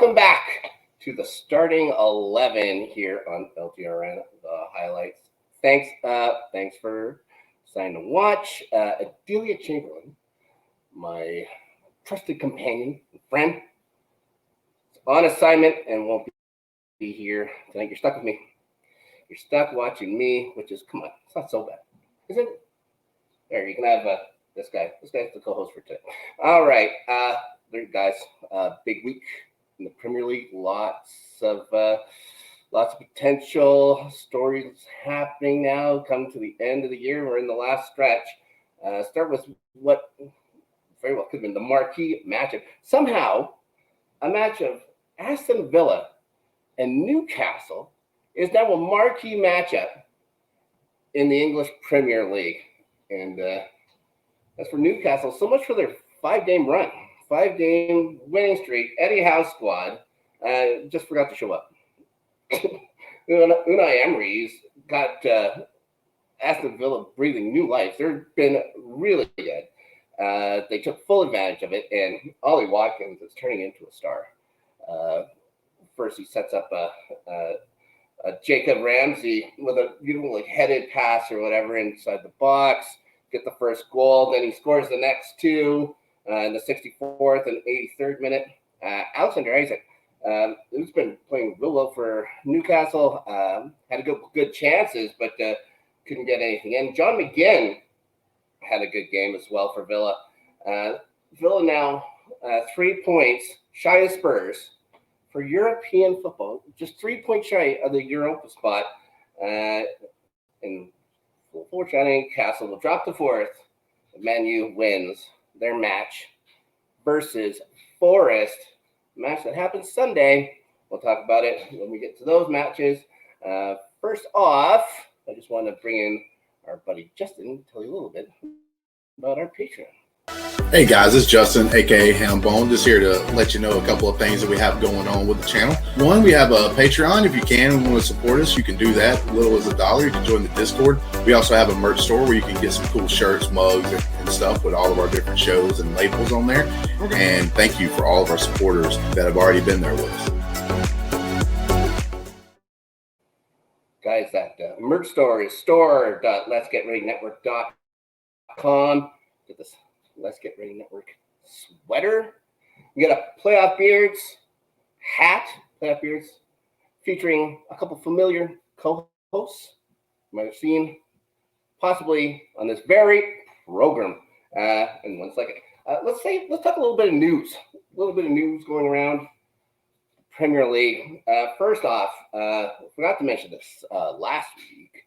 Welcome back to the starting 11 here on LGRN, the highlights. Thanks for deciding to watch. Adelia Chamberlain, my trusted companion and friend, is on assignment and won't be here tonight. You're stuck with me. You're stuck watching me, which is, come on, it's not so bad, is it? There, you can have this guy. This guy's the co-host for today. All right, there, guys. Big week in the Premier League. Lots of potential stories happening now. Come to the end of the year. We're in the last stretch. Start with what very well could have been the marquee matchup. Somehow, a match of Aston Villa and Newcastle is now a marquee matchup in the English Premier League. And as for Newcastle, so much for their 5-game run, 5-game winning streak. Eddie Howe squad just forgot to show up. Unai Emery's got Aston Villa breathing new life. They've been really good. They took full advantage of it, and Ollie Watkins is turning into a star. First, he sets up a Jacob Ramsey with a beautiful headed pass or whatever inside the box, get the first goal. Then he scores the next two in the 64th and 83rd minute. Alexander Isaac, who's been playing real well for Newcastle, had a good chances, but couldn't get anything in. John McGinn had a good game as well for Villa. Villa now 3 points shy of Spurs for European football, just 3 points shy of the Europa spot. And unfortunately, Newcastle will drop to 4th. Man U wins their match versus Forest. Match that happens Sunday. We'll talk about it when we get to those matches. First off, I just want to bring in our buddy Justin to tell you a little bit about our Patreon. Hey guys, it's Justin, aka Hambone, just here to let you know a couple of things that we have going on with the channel. One, we have a Patreon. If you can and want to support us, you can do that. As little as $1. You can join the Discord. We also have a merch store where you can get some cool shirts, mugs, and stuff with all of our different shows and labels on there. And thank you for all of our supporters that have already been there with us. Guys, that merch store is store.letsgetreadynetwork.com. Get this Let's Get Ready Network sweater. You got a Playoff Beards hat, Playoff Beards, featuring a couple familiar co-hosts you might have seen possibly on this very program. In 1 second, let's talk a little bit of news. A little bit of news going around Premier League. First off, forgot to mention this last week,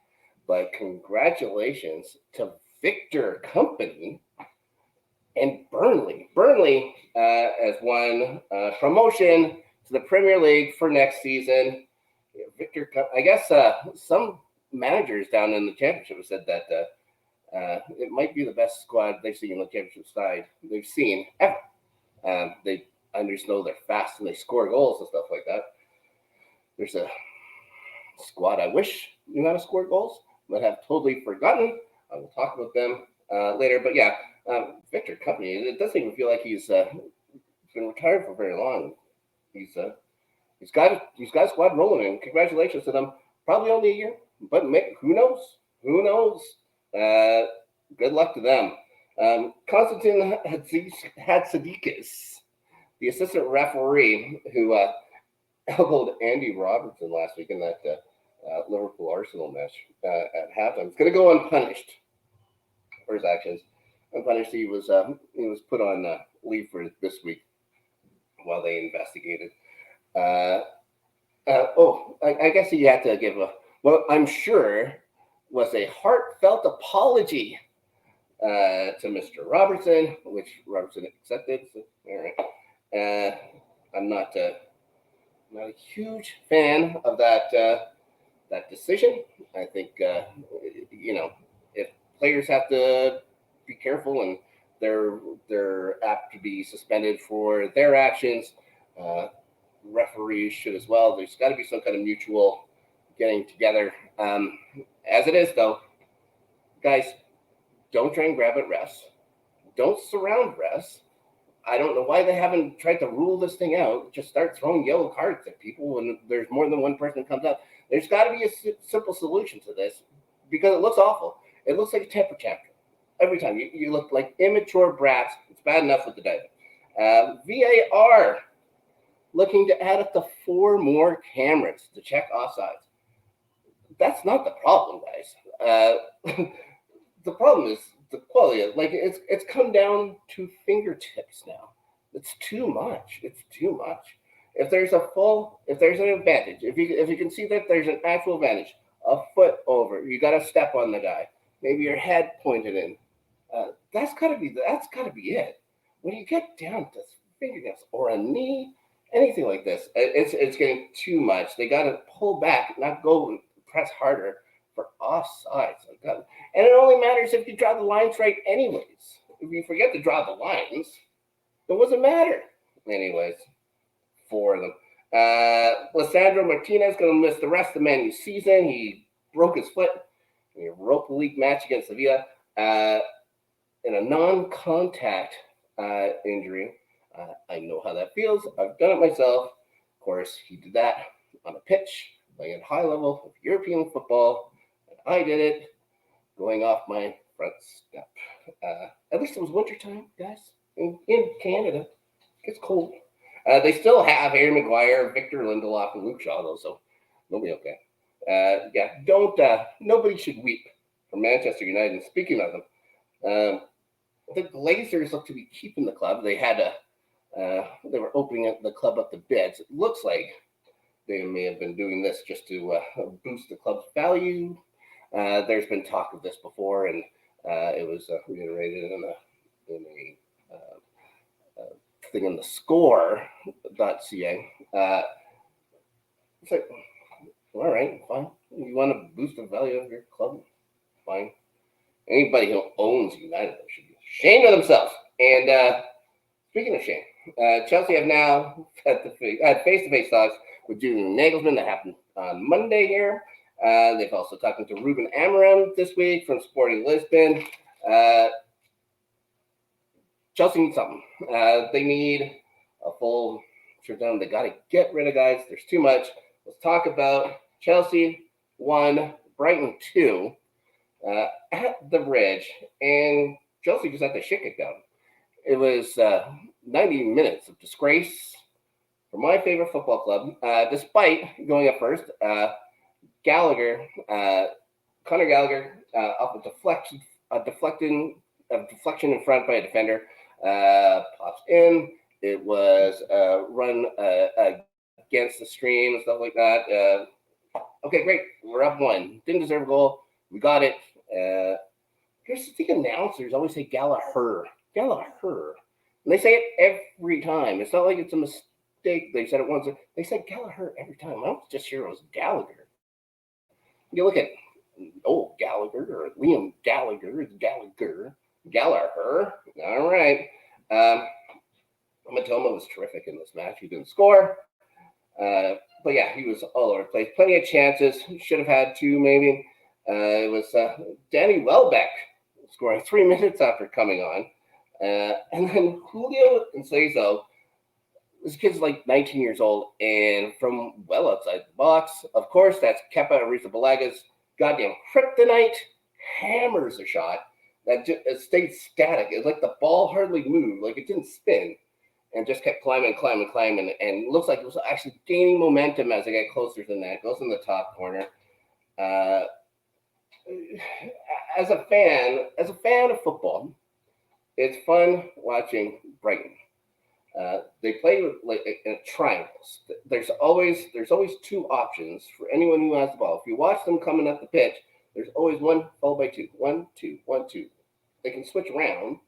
but congratulations to Victor Company and Burnley. Burnley has won promotion to the Premier League for next season. Victor, I guess some managers down in the championship have said that it might be the best squad they've seen on the championship side they've seen ever. I just know they're fast and they score goals and stuff like that. There's a squad I wish knew how to score goals, but have totally forgotten. I will talk about them later. But yeah, Victor Company, it doesn't even feel like he's been retired for very long. He's got a squad rolling, and congratulations to them. Probably only a year, but who knows? Who knows? Good luck to them. Konstantin Hatzidakis, the assistant referee who elbowed Andy Robertson last week in that Liverpool Arsenal match at halftime, is going to go unpunished for his actions. Unpunished. He was put on leave for this week while they investigated. I guess he had to give I'm sure was a heartfelt apology to Mr. Robertson, which Robertson accepted. So, all right. I'm not a huge fan of that decision. I think if players have to be careful and they're apt to be suspended for their actions, referees should as well. There's got to be some kind of mutual getting together. As it is, though, guys, don't try and grab at refs. Don't surround refs. I don't know why they haven't tried to rule this thing out. Just start throwing yellow cards at people when there's more than one person that comes up. There's got to be a simple solution to this because it looks awful. It looks like a temper tantrum. Every time you look like immature brats. It's bad enough with the diving. VAR looking to add up to 4 more cameras to check offsides. That's not the problem, guys. The problem is the quality of it's come down to fingertips now. It's too much. It's too much. If there's an advantage, if you can see that there's an actual advantage, a foot over, you got to step on the guy. Maybe your head pointed in. That's gotta be it. When you get down to fingernails or a knee, anything like this, it's getting too much. They got to pull back, not go and press harder for offsides. And it only matters if you draw the lines right anyways. If you forget to draw the lines, it doesn't matter. Anyways, 4 of them. Lissandro Martinez going to miss the rest of the Man U season. He broke his foot in a Europa League match against Sevilla in a non-contact injury. I know how that feels. I've done it myself. Of course, he did that on a pitch, playing at a high level of European football. And I did it going off my front step. At least it was wintertime, guys. In Canada, it gets cold. They still have Harry Maguire, Victor Lindelof, and Luke Shaw, though, so they'll be okay. Nobody should weep for Manchester United. And speaking of them, the Glazers look to be keeping the club. They had they were opening the club up to bids. It looks like they may have been doing this just to boost the club's value. There's been talk of this before, and it was reiterated in a thing on the score.ca. It's like, all right, fine. You want to boost the value of your club? Fine. Anybody who owns United should be ashamed of themselves. And speaking of shame, Chelsea have now had face-to-face talks with Julian Nagelsmann that happened on Monday here. They've also talked to Ruben Amorim this week from Sporting Lisbon. Chelsea needs something. They need a full shutdown. They got to get rid of guys. There's too much. Let's talk about Chelsea 1, Brighton 2 at the Bridge. And Chelsea just had the shit kicked out. It was 90 minutes of disgrace for my favorite football club. Despite going up first, Conor Gallagher, off a deflection in front by a defender, pops in. It was run against the stream and stuff like that. Okay, great. We're up 1. Didn't deserve a goal. We got it. Here's the announcers always say Gallagher. And they say it every time. It's not like it's a mistake. They said it once. They said Gallagher every time. I don't just hear it was Gallagher. You look at Gallagher or Liam Gallagher. It's Gallagher. All right. Matoma was terrific in this match. He didn't score. But yeah, he was all over the place. Plenty of chances. Should have had 2 maybe. It was Danny Welbeck scoring 3 minutes after coming on. And then Julio Enciso, this kid's like 19 years old and from well outside the box. Of course, that's Kepa Arrizabalaга's goddamn kryptonite. Hammers a shot that just stayed static. It's like the ball hardly moved, like it didn't spin, and just kept climbing. And looks like it was actually gaining momentum as it got closer to the net. Goes in the top corner. As a fan of football, it's fun watching Brighton. They play in triangles. There's always 2 options for anyone who has the ball. If you watch them coming up the pitch, there's always 1 followed by 2. 1, 2, 1, 2. They can switch around,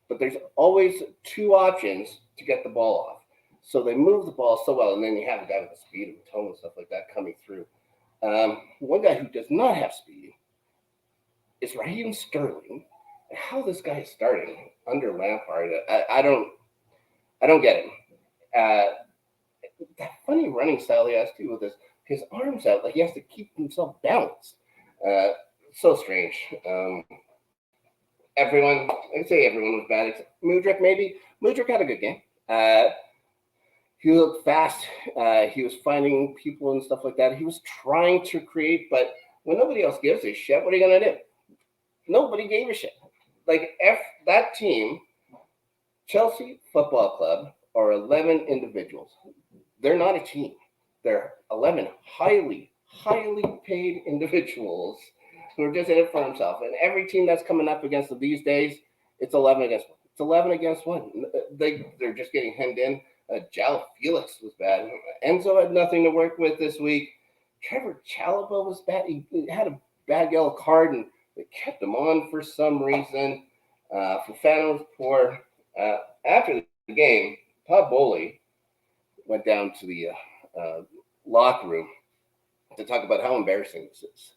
but there's always 2 options to get the ball off. So they move the ball so well, and then you have a guy with the speed and tone and stuff like that coming through. One guy who does not have speed is Raheem Sterling. And how this guy is starting under Lampard, I don't get it. That funny running style he has too, with his arms out, like he has to keep himself balanced. So strange. I'd say everyone was bad except Mudryk, maybe. Mudryk had a good game. He looked fast. He was finding people and stuff like that. He was trying to create, but when nobody else gives a shit, what are you going to do? Nobody gave a shit. Like, that team, Chelsea Football Club, are 11 individuals. They're not a team. They're 11 highly paid individuals who are just in it for themselves. And every team that's coming up against them these days, it's 11 against 1. It's 11 against 1. They're just getting hemmed in. Jal Felix was bad. Enzo had nothing to work with this week. Trevor Chalaba was bad. He had a bad yellow card, and they kept him on for some reason. Fofana was poor. After the game, Todd Bowley went down to the locker room to talk about how embarrassing this is.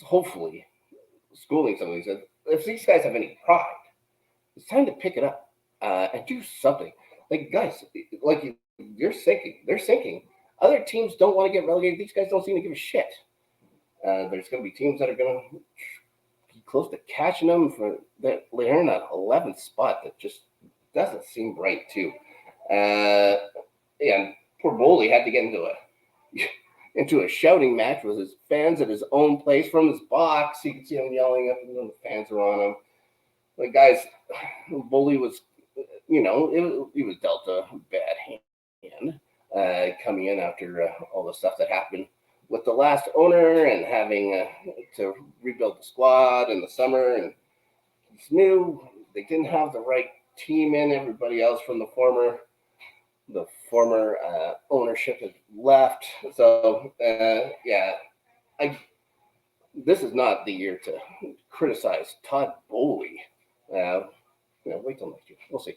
Hopefully, schooling some of these. If these guys have any pride, it's time to pick it up and do something. Like, guys, like, you're sinking. They're sinking. Other teams don't want to get relegated. These guys don't seem to give a shit. There's going to be teams that are going to be close to catching them for that. They're in that 11th spot that just doesn't seem right, too. And poor Bowley had to get into a shouting match with his fans at his own place from his box. You can see him yelling up, and the fans are on him. Like, guys, Bowley was, he was dealt a bad hand coming in after all the stuff that happened with the last owner and having to rebuild the squad in the summer. And he's new. They didn't have the right team in. Everybody else from the former ownership has left. So, this is not the year to criticize Todd Bowley. Wait till next year. We'll see.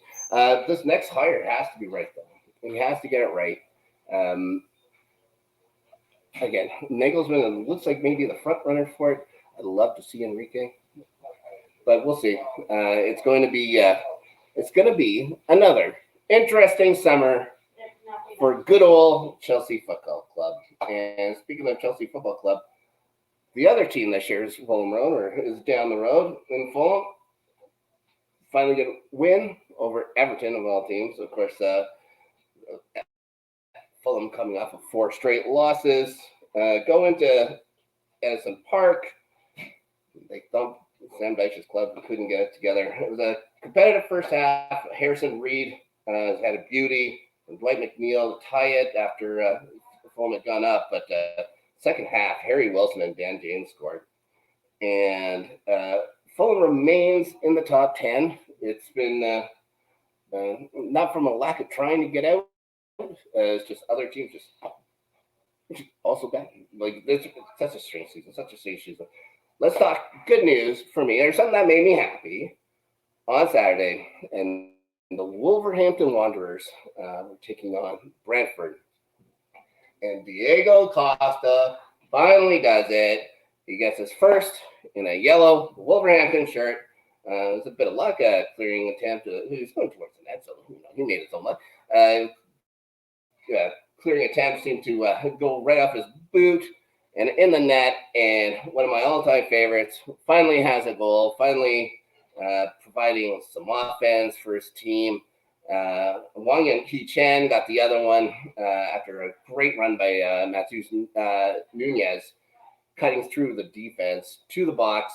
This next hire has to be right, though. He has to get it right. Again, Nagelsmann looks like maybe the front runner for it. I'd love to see Enrique, but we'll see. It's going to be another interesting summer for good old Chelsea Football Club. And speaking of Chelsea Football Club, the other team this year is Fulham Road, or is down the road in Fulham. Finally get a win over Everton of all teams. Of course, Fulham coming off of 4 straight losses. Go into Edison Park. They thumped Sam Dyche's club and couldn't get it together. It was a competitive first half. Harrison Reed had a beauty. And Dwight McNeil to tie it after Fulham had gone up. But second half, Harry Wilson and Dan James scored. And Fulham remains in the top 10. It's been not from a lack of trying to get out. It's just other teams just also bad. Like, it's such a strange season. Let's talk good news for me. There's something that made me happy on Saturday, and the Wolverhampton Wanderers were taking on Brentford. And Diego Costa finally does it. He gets his first in a yellow Wolverhampton shirt. It was a bit of luck, clearing attempt. He was going towards the net, so he made his own luck. Clearing attempt seemed to go right off his boot and in the net. And one of my all-time favorites finally has a goal, finally providing some offense for his team. Wang and Ki Chen got the other one after a great run by Matheus Nunes, cutting through the defense to the box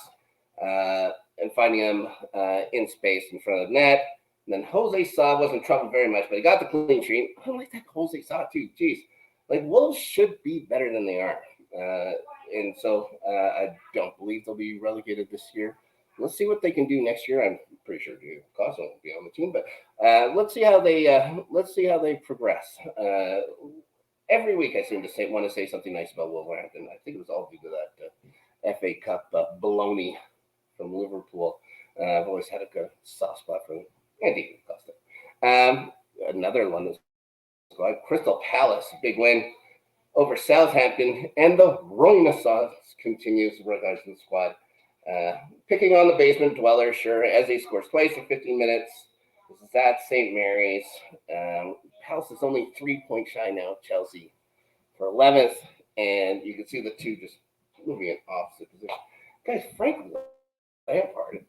and finding him in space in front of the net. And then Jose Sa wasn't in trouble very much, but he got the clean sheet. I like that Jose Sa too. Jeez, like, Wolves should be better than they are, and so I don't believe they'll be relegated this year. Let's see what they can do next year. I'm pretty sure Diego Costa won't be on the team, but let's see how they progress. Every week I seem to want to say something nice about Wolverhampton. I think it was all due to that FA Cup baloney from Liverpool. I've always had a good soft spot for them. And Diego Costa. Another one is Crystal Palace, big win over Southampton, and the Renaissance continues to recognize the squad. Picking on the basement dweller, sure, as he scores twice in 15 minutes. This is at St. Mary's. Palace is only 3 points shy now of Chelsea for 11th, and you can see the two just moving in opposite position. Guys, Frank Lampard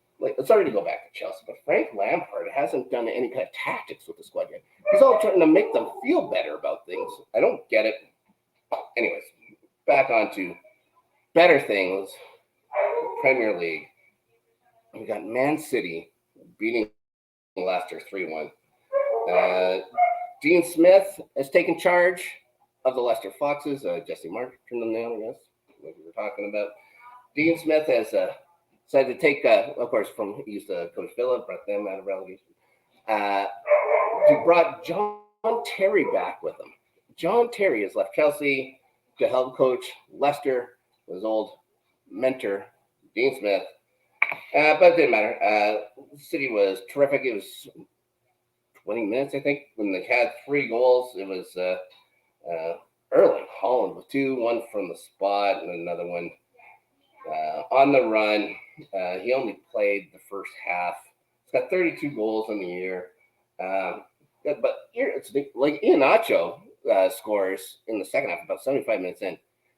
sorry to go back to Chelsea, but Frank Lampard hasn't done any kind of tactics with the squad yet. He's all trying to make them feel better about things. I don't get it. Anyways, back on to better things. Premier League. We got Man City beating Leicester 3-1. Dean Smith has taken charge of the Leicester Foxes. Jesse Mark turned them down, I guess, like we were talking about. Dean Smith has decided to take, of course, he used to coach Villa, brought them out of relegation. He brought John Terry back with him. John Terry has left Chelsea to help coach Leicester, his old mentor, Dean Smith. But it didn't matter. City was terrific. It was 20 minutes, I think, when they had 3 goals. It was Erling Haaland with 2, one from the spot and another one on the run. He only played the first half. He's got 32 goals in the year. But here it's like Iheanacho scores in the second half, about 75 minutes in.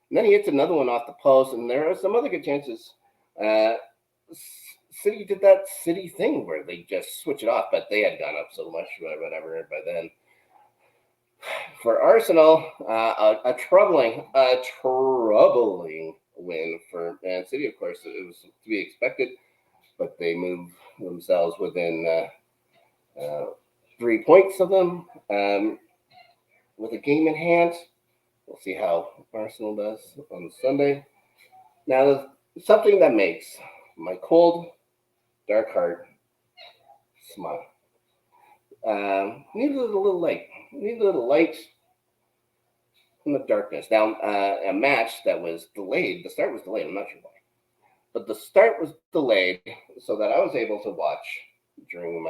And then he hits another one off the post, and there are some other good chances. City did that City thing where they just switch it off, but they had gone up so much, whatever, by then. For Arsenal, a troubling win for Man City. Of course, it was to be expected, but they moved themselves within 3 points of them with a game in hand. We'll see how Arsenal does on Sunday. Now, something that makes my cold, dark heart smile. Need a little light. Need a little light from the darkness. Now, a match that was delayed. The start was delayed. I'm not sure why. But the start was delayed so that I was able to watch during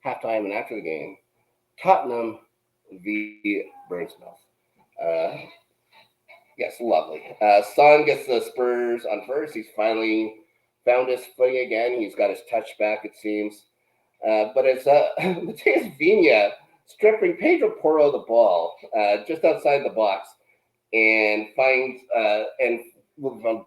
halftime and after the game Tottenham v. Bournemouth. Yes, lovely. Son gets the Spurs on first. He's finally found his footing again. He's got his touch back, it seems. But it's Mateus Vinha stripping Pedro Porro the ball just outside the box and finds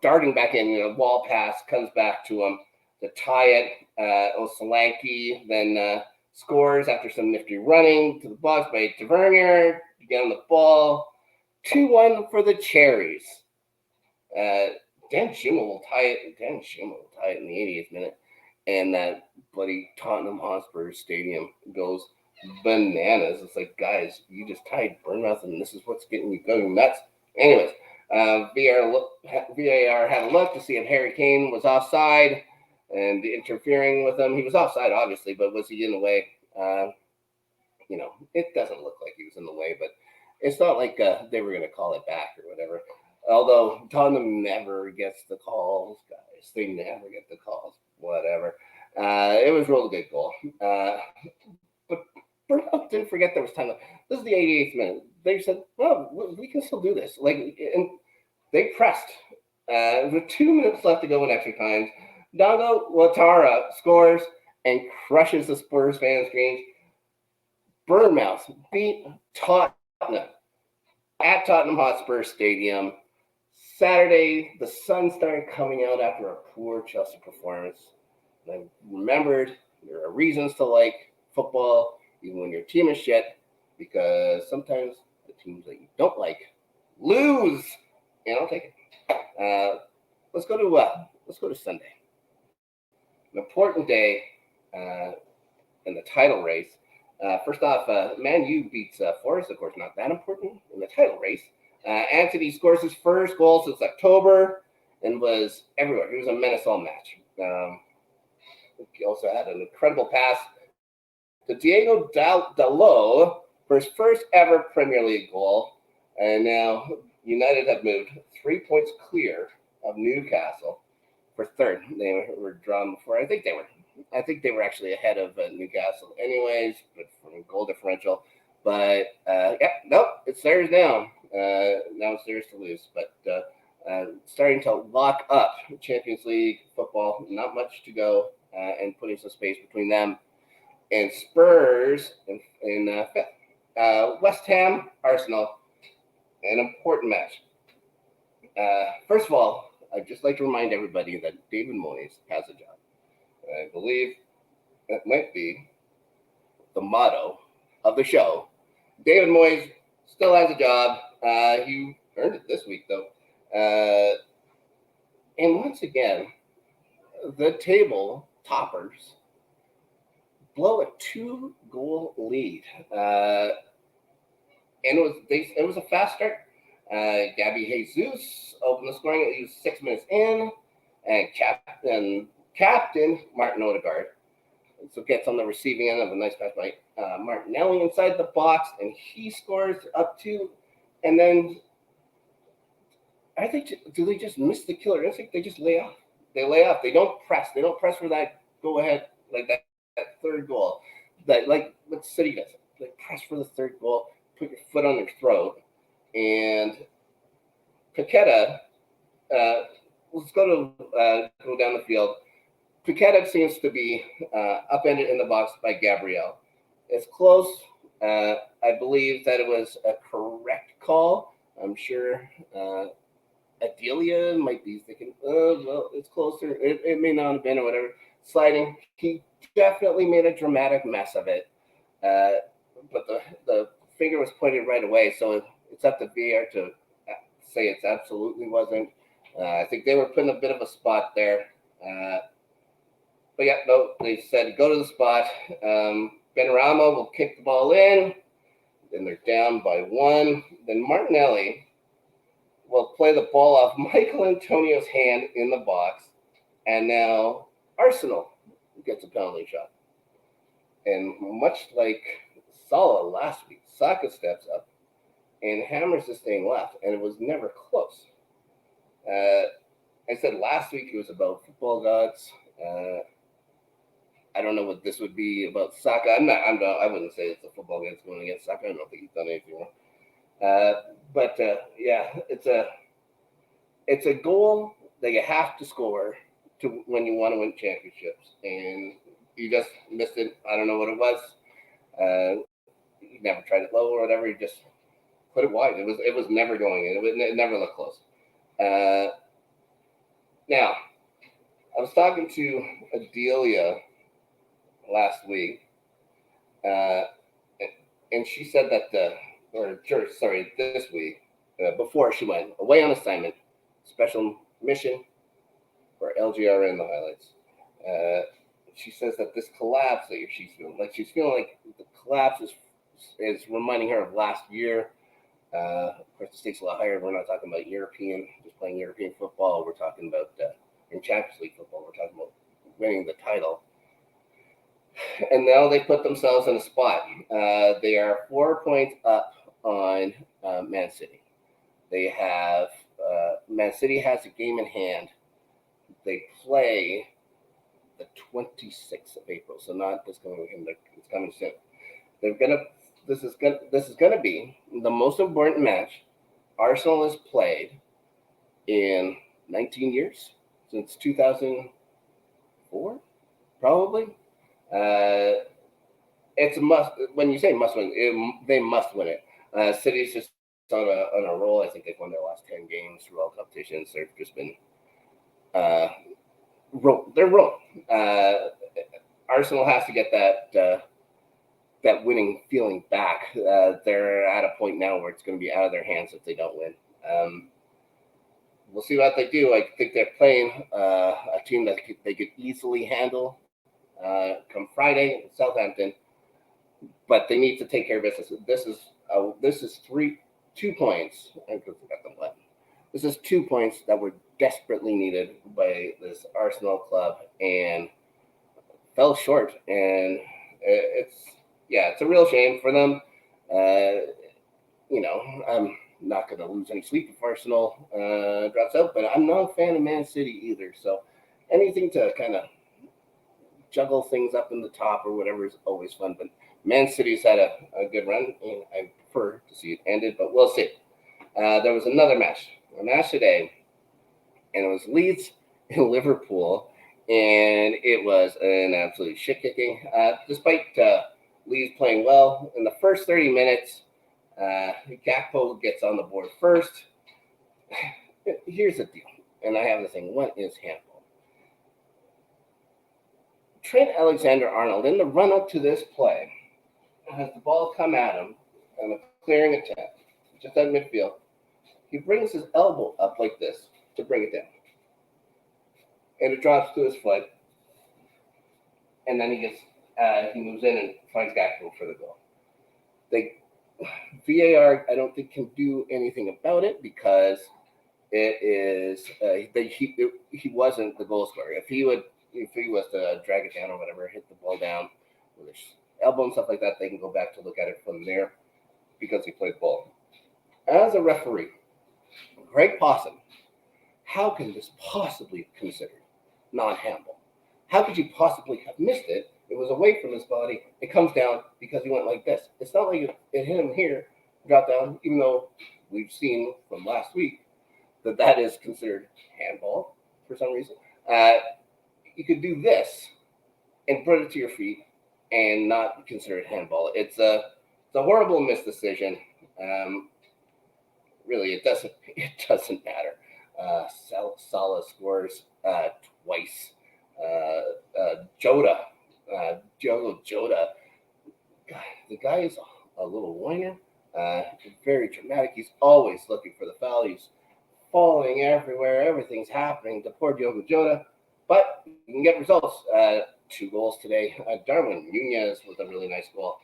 darting back in, wall pass comes back to him to tie it. Solanke then scores after some nifty running to the box by Tavernier to get on the ball. 2-1 for the Cherries. Dan Schumann will tie it. Dan Schumann will tie it in the 80th minute. And that bloody Tottenham Hotspur Stadium goes bananas. It's like, guys, you just tied Bournemouth, and this is what's getting you going nuts. Anyways, VAR had a look to see if Harry Kane was offside and interfering with him. He was offside, obviously, but was he in the way? It doesn't look like he was in the way, but it's not like they were going to call it back or whatever. Although Tottenham never gets the calls, guys. They never get the calls. Whatever. It was ruled a good goal. But Bournemouth didn't forget there was time left. This is the 88th minute. They said, well, we can still do this. And they pressed. With 2 minutes left to go in extra time, Dango Ouattara scores and crushes the Spurs fan screens. Bournemouth beat Tottenham at Tottenham Hotspur Stadium. Saturday, the sun started coming out after a poor Chelsea performance. And I remembered there are reasons to like football, even when your team is shit, because sometimes the teams that you don't like lose. And I'll take it. Let's go to Sunday. An important day in the title race. First off, Man U beats Forest, of course, not that important in the title race. Anthony scores his first goal since October and was everywhere. He was a menace all match. He also had an incredible pass to Diego Dalot for his first ever Premier League goal. And now United have moved 3 points clear of Newcastle for third. They were drawn before. I think they were actually ahead of Newcastle anyways, but from goal differential. But, it's theirs now. Now it's theirs to lose. But starting to lock up Champions League football. Not much to go, and putting some space between them and Spurs in fifth. West Ham, Arsenal, an important match. First of all, I'd just like to remind everybody that David Moyes has a job. I believe that might be the motto of the show. David Moyes still has a job. He earned it this week, though. And once again, the table toppers blow a 2-goal lead. And it was a fast start. Gabby Jesus opened the scoring. He was 6 minutes in, and Captain Martin Odegaard so gets on the receiving end of a nice pass by Martinelli inside the box, and he scores up 2. And then do they just miss the killer instinct? They just lay off. They lay off. They don't press. They don't press for that go ahead like that third goal. That like what City does. They press for the third goal. Put your foot on their throat, and Paqueta. Let's go down the field. Paqueta seems to be upended in the box by Gabriel. It's close. I believe that it was a correct call. I'm sure Adelia might be thinking, well, it's closer. It may not have been or whatever. Sliding. He definitely made a dramatic mess of it. But the finger was pointed right away, so it's up to VAR to say it absolutely wasn't. I think they were putting a bit of a spot there. But yeah, no, they said go to the spot. Benrahma will kick the ball in. Then they're down by 1. Then Martinelli will play the ball off Michael Antonio's hand in the box. And now Arsenal gets a penalty shot. And much like Salah last week, Saka steps up and hammers this thing left, and it was never close. I said last week it was about football gods. I don't know what this would be about Saka. I wouldn't say it's a football gods going against Saka. I don't think he's done anything wrong. But yeah, it's a goal that you have to score to when you want to win championships, and you just missed it. I don't know what it was. You never tried it low or whatever. You just put it wide. It was never going in. It never looked close. Now, I was talking to Adelia last week, and she said that this week, before she went away on assignment, special mission for LGRN, the highlights. She says that this collapse that she's feeling like the collapse is reminding her of last year. Of course, the stakes a lot higher. We're not talking about just playing European football. We're talking about in Champions League football. We're talking about winning the title. And now they put themselves in a spot. They are 4 points up on Man City. They have Man City has a game in hand. They play the 26th of April, so not this coming weekend. It's coming soon. This is gonna be the most important match Arsenal has played in 19 years, since 2004, probably. It's a must. When you say must win, they must win it. City's just on a roll. I think they've won their last 10 games through all competitions. They've just been they're rolling. Arsenal has to get that winning feeling back. They're at a point now where it's going to be out of their hands if they don't win. We'll see what they do. I think they're playing a team that they could easily handle come Friday in Southampton, but they need to take care of business. This is 2 points. I forgot the one. This is 2 points that were desperately needed by this Arsenal club and fell short. And it's a real shame for them. I'm not going to lose any sleep if Arsenal drops out, but I'm not a fan of Man City either. So anything to kind of juggle things up in the top or whatever is always fun. But Man City's had a good run, and I prefer to see it ended, but we'll see. There was a match today, and it was Leeds and Liverpool, and it was an absolute shit kicking. Despite Leeds playing well in the first 30 minutes, Gakpo gets on the board first. Here's the deal, and I have the thing. What is handball? Trent Alexander-Arnold, in the run-up to this play, has the ball come at him on a clearing attempt, just at midfield. He brings his elbow up like this to bring it down. And it drops to his foot. And then he moves in and finds Gakpo for the goal. VAR, I don't think, can do anything about it because it is he wasn't the goal scorer. If he was to drag it down or whatever, hit the ball down with his elbow and stuff like that, they can go back to look at it from there because he played ball. As a referee, Greg Possum, how can this possibly be considered non-handball? How could you possibly have missed it? It was away from his body. It comes down because he went like this. It's not like it hit him here, dropped down, even though we've seen from last week that is considered handball for some reason. You could do this and put it to your feet and not consider it handball. It's a horrible misdecision. Really, it doesn't matter. Salah scores twice. Jota, God, the guy is a little whiner. Very dramatic. He's always looking for the foul. He's falling everywhere. Everything's happening to poor Diogo Jota. But you can get results. 2 goals today. Darwin Nunez with a really nice goal.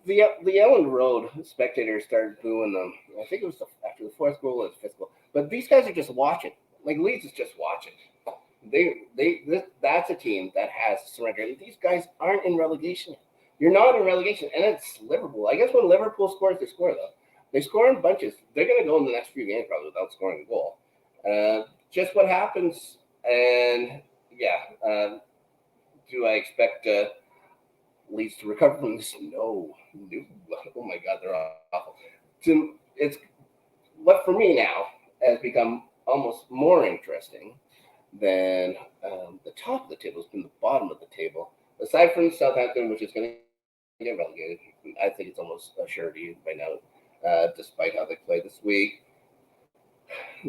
The Ellen Road spectators started booing them. I think it was after the 4th goal or the 5th goal. But these guys are just watching. Like Leeds is just watching. That's a team that has surrendered. These guys aren't in relegation. You're not in relegation, and it's Liverpool. I guess when Liverpool scores, they score though. They score in bunches. They're going to go in the next few games probably without scoring a goal. Just what happens, and yeah. Do I expect Leeds to recover from this? No. Oh my God, they're awful. It's what for me now has become almost more interesting than the top of the table has been the bottom of the table. Aside from Southampton, which is going to get relegated, I think it's almost a surety by now, despite how they play this week.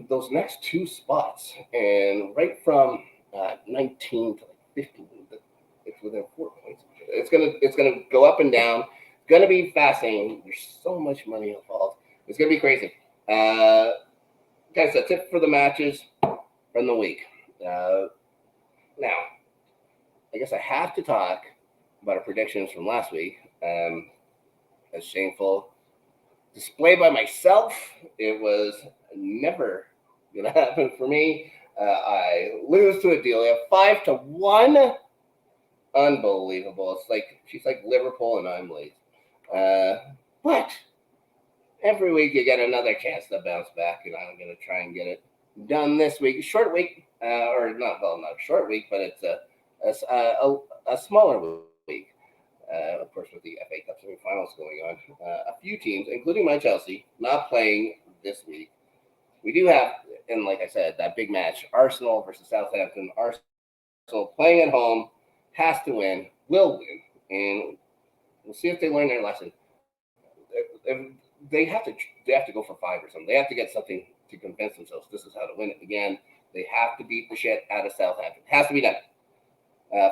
Those next 2 spots, and right from 19 to 15, it's within 4 points. It's gonna go up and down. It's gonna be fascinating. There's so much money involved. It's gonna be crazy. Guys, that's it for the matches from the week. Now, I guess I have to talk about our predictions from last week. A shameful display by myself. It was never gonna happen for me. I lose to Adelia 5-1. Unbelievable. It's like she's like Liverpool and I'm Leeds. But every week you get another chance to bounce back, and I'm going to try and get it done this week. Short week, or not a short week, but it's a smaller week. Of course, with the FA Cup semifinals going on, a few teams, including my Chelsea, not playing this week. We do have, and like I said, that big match, Arsenal versus Southampton. Arsenal playing at home. Has to win, will win, and we'll see if they learn their lesson. They have to go for 5 or something. They have to get something to convince themselves this is how to win it again. They have to beat the shit out of Southampton. It has to be done.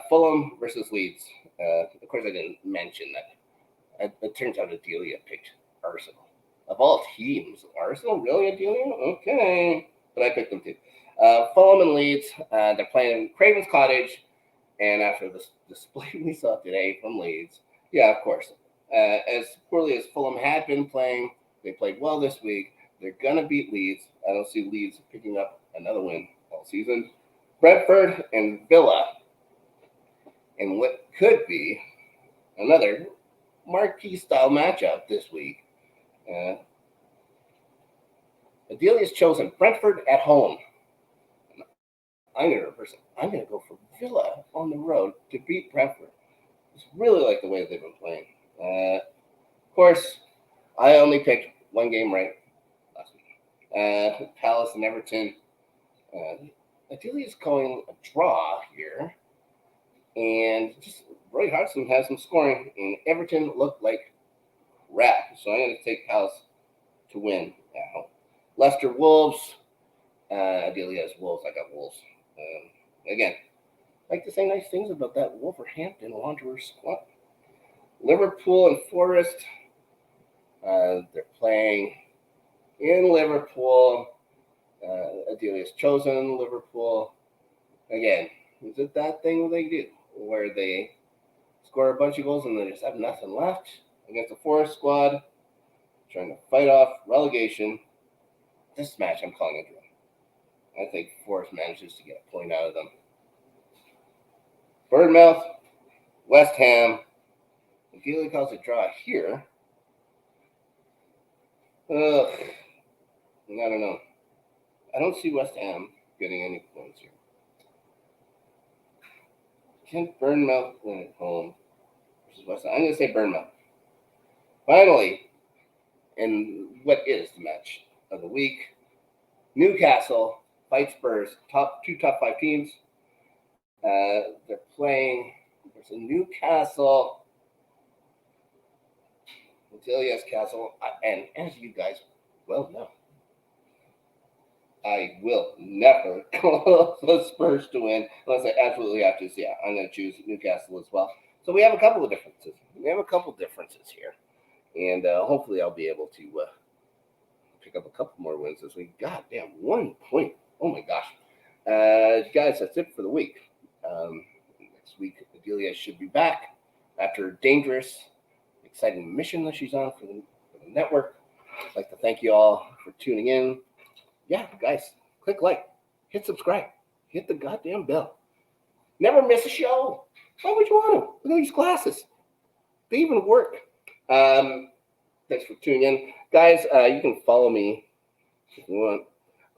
Fulham versus Leeds. Of course, I didn't mention that. It turns out Adelia picked Arsenal. Of all teams, Arsenal? Really, Adelia? Okay. But I picked them too. Fulham and Leeds, they're playing in Craven's Cottage. And after the display we saw today from Leeds, yeah, of course, as poorly as Fulham had been playing, they played well this week. They're going to beat Leeds. I don't see Leeds picking up another win all season. Brentford and Villa in what could be another marquee-style matchup this week. Adelia's chosen Brentford at home. I'm going to go for Villa on the road to beat Brentford. I just really like the way that they've been playing. Of course, I only picked 1 game right last week. Palace and Everton. Adelia's calling a draw here. And just Roy Hodgson has some scoring, and Everton looked like crap. So I'm going to take Palace to win now. Leicester Wolves. Adelia has Wolves. I got Wolves. again, I like to say nice things about that Wolverhampton Wanderers squad. Liverpool and Forest. They're playing in Liverpool. Adelia's chosen Liverpool. Again, is it that thing they do where they score a bunch of goals and they just have nothing left against the Forest squad trying to fight off relegation? This match I'm calling a draw. I think Forest manages to get a point out of them. Bournemouth, West Ham. Adelia calls a draw here. Ugh. I don't know. I don't see West Ham getting any points here. Can Bournemouth win at home versus West Ham? I'm going to say Bournemouth. Finally, in what is the match of the week, Newcastle fight Spurs, two top 5 teams. They're playing versus Newcastle. Adelia's Castle, and as you guys well know, I will never call the Spurs to win unless I absolutely have to. So yeah, I'm going to choose Newcastle as well. So we have a couple of differences. Here, and hopefully I'll be able to pick up a couple more wins this week. Goddamn, 1 point! Oh my gosh, guys, that's it for the week. Next week, Adelia should be back after a dangerous, exciting mission that she's on for the network. I'd like to thank you all for tuning in. Yeah, guys, click like, hit subscribe, hit the goddamn bell. Never miss a show. Why would you want to? Look at these glasses. They even work. Thanks for tuning in. Guys, you can follow me if you want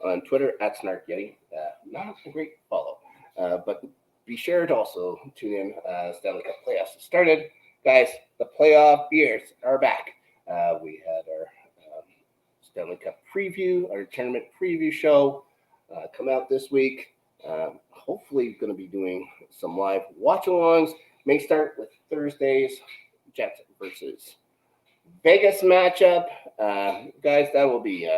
on Twitter at Snark Yeti. Not a great follow, but be sure to also tune in. Stanley Cup playoffs have started. Guys, the playoff beers are back. We had our Stanley Cup preview, our tournament preview show come out this week. Hopefully going to be doing some live watch-alongs. May start with Thursday's Jets versus Vegas matchup. Guys, that will be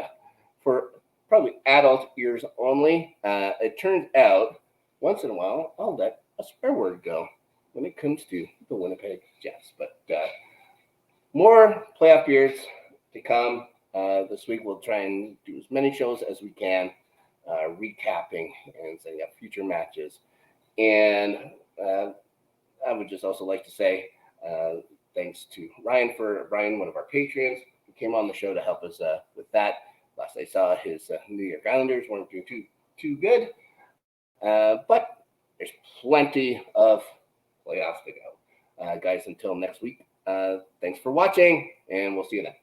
for probably adult ears only. It turns out, once in a while, I'll let a swear word go when it comes to the Winnipeg Jets. But more playoff beers to come. This week we'll try and do as many shows as we can, recapping and setting up future matches. And I would just also like to say thanks to Ryan, one of our Patreons, who came on the show to help us with that. Last I saw, his New York Islanders weren't doing too good. But there's plenty of playoffs to go. Guys, until next week, thanks for watching, and we'll see you then.